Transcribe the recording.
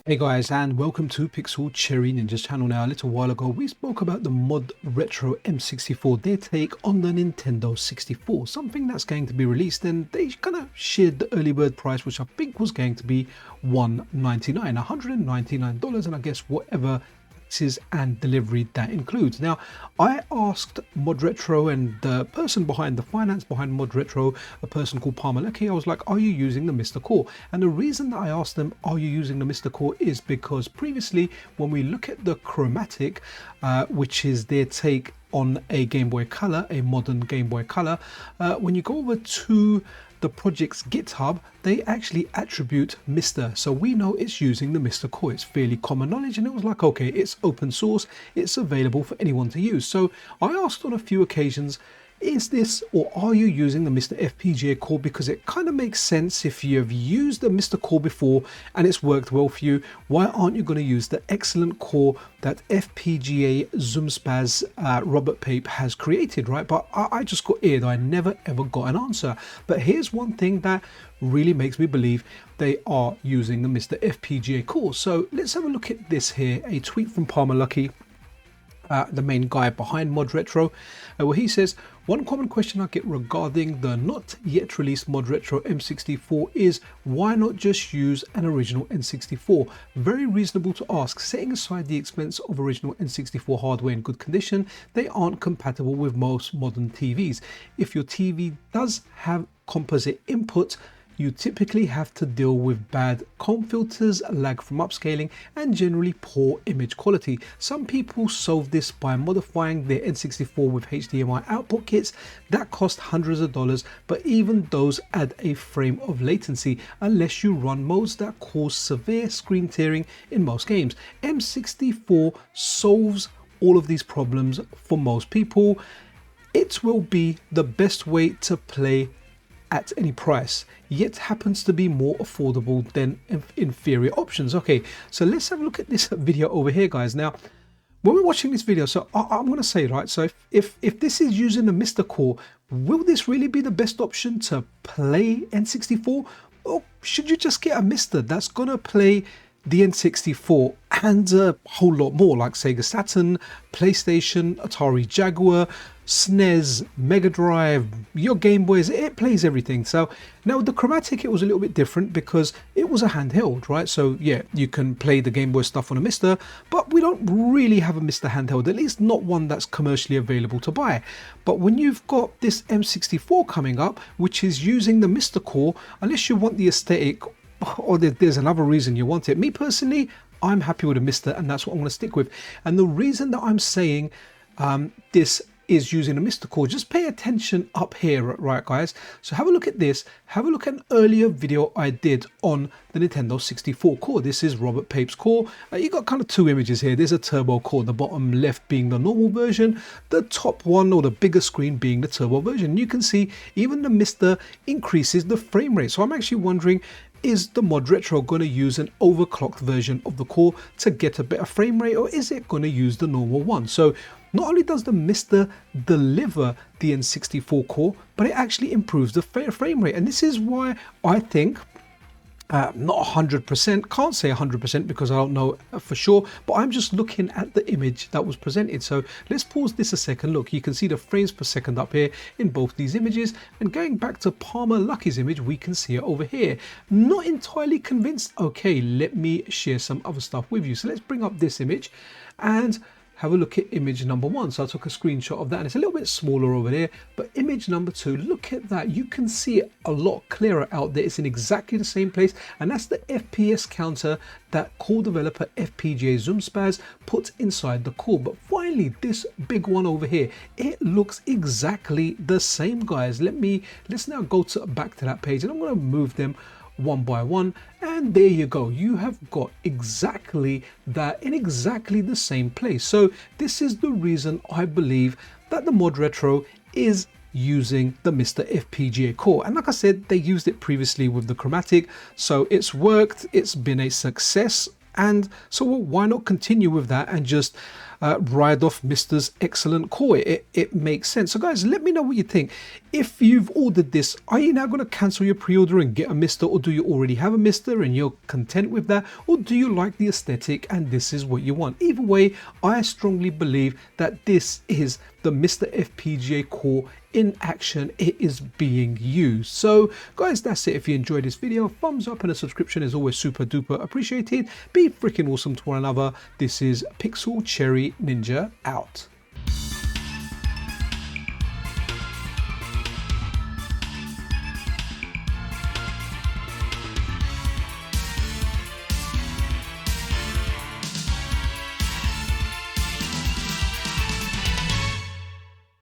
Hey guys, and welcome to Pixel Cherry Ninja's channel. Now, a little while ago we spoke about the ModRetro M64, their take on the Nintendo 64, something that's going to be released, and they kind of shared the early bird price, which I think was going to be $199, and I guess whatever taxes and delivery that includes. Now, I asked ModRetro and the person behind the finance behind ModRetro, a person called O.M.A.Hei-Long, I was like, are you using the MiSTer core? And the reason that I asked them, are you using the MiSTer core, is because previously when we look at the Chromatic, which is their take on a Game Boy Color, a modern Game Boy Color, when you go over to the project's GitHub, they actually attribute MiSTer, so we know it's using the MiSTer core. It's fairly common knowledge, and it was like, okay, it's open source, it's available for anyone to use. So I asked on a few occasions, is this, or are you using the MiSTer FPGA core? Because it kind of makes sense. If you have used the MiSTer core before and it's worked well for you, why aren't you going to use the excellent core that FPGA Zoomspaz Robert Pape has created, right? But I just got eared. I never ever got an answer. But here's one thing that really makes me believe they are using the MiSTer FPGA core. So let's have a look at this here, a tweet from O.M.A.Hei-Long, the main guy behind ModRetro, where he says, one common question I get regarding the not yet released ModRetro M64 is, why not just use an original N64? Very reasonable to ask. Setting aside the expense of original N64 hardware in good condition, they aren't compatible with most modern TVs. If your TV does have composite input, you typically have to deal with bad comb filters, lag from upscaling, and generally poor image quality. Some people solve this by modifying their N64 with HDMI output kits that cost hundreds of dollars, but even those add a frame of latency unless you run modes that cause severe screen tearing in most games. M64 solves all of these problems for most people. It will be the best way to play at any price, yet happens to be more affordable than inferior options. Okay, so let's have a look at this video over here, guys. Now, when we're watching this video, so I'm going to say, right, so if this is using the MiSTer core, will this really be the best option to play N64, or should you just get a MiSTer that's going to play the N64 and a whole lot more, like Sega Saturn, PlayStation, Atari Jaguar, SNES, Mega Drive, your Game Boys? It plays everything. So now the Chromatic, it was a little bit different because it was a handheld, right? So yeah, you can play the Game Boy stuff on a MiSTer, but we don't really have a MiSTer handheld, at least not one that's commercially available to buy. But when you've got this M64 coming up, which is using the MiSTer core, unless you want the aesthetic, or there's another reason you want it. Me personally, I'm happy with a MiSTer, and that's what I'm going to stick with. And the reason that I'm saying this is using a MiSTer core, just pay attention up here, right guys? So have a look at this, have a look at an earlier video I did on the Nintendo 64 core. This is Robert Pape's core. You got kind of two images here. There's a turbo core, the bottom left being the normal version, the top one or the bigger screen being the turbo version. You can see even the MiSTer increases the frame rate. So I'm actually wondering, is the ModRetro going to use an overclocked version of the core to get a better frame rate, or is it going to use the normal one? So not only does the MiSTer deliver the N64 core, but it actually improves the frame rate. And this is why I think, not 100%, can't say 100% because I don't know for sure, but I'm just looking at the image that was presented. So let's pause this a second. Look, you can see the frames per second up here in both these images, and going back to O.M.A.Hei-Long's image, we can see it over here. Not entirely convinced. Okay, let me share some other stuff with you. So let's bring up this image and have a look at image number one. So I took a screenshot of that, and it's a little bit smaller over there, but image number two, look at that. You can see it a lot clearer out there. It's in exactly the same place, and that's the FPS counter that core developer FPGA Zoomspaz put inside the core. But finally, this big one over here, it looks exactly the same, guys. Let's now go back to that page, and I'm going to move them one by one, and there you go. You have got exactly that in exactly the same place. So this is the reason I believe that the ModRetro is using the MiSTer FPGA core. And like I said, they used it previously with the Chromatic, so it's worked, it's been a success, and so why not continue with that and just ride off MiSTer's excellent core. It makes sense. So guys, let me know what you think. If you've ordered this, are you now going to cancel your pre-order and get a MiSTer, or do you already have a MiSTer and you're content with that, or do you like the aesthetic and this is what you want? Either way, I strongly believe that this is the MiSTer FPGA core in action. It is being used. So guys, that's it. If you enjoyed this video, thumbs up and a subscription is always super duper appreciated. Be freaking awesome to one another. This is Pixel Cherry Ninja out.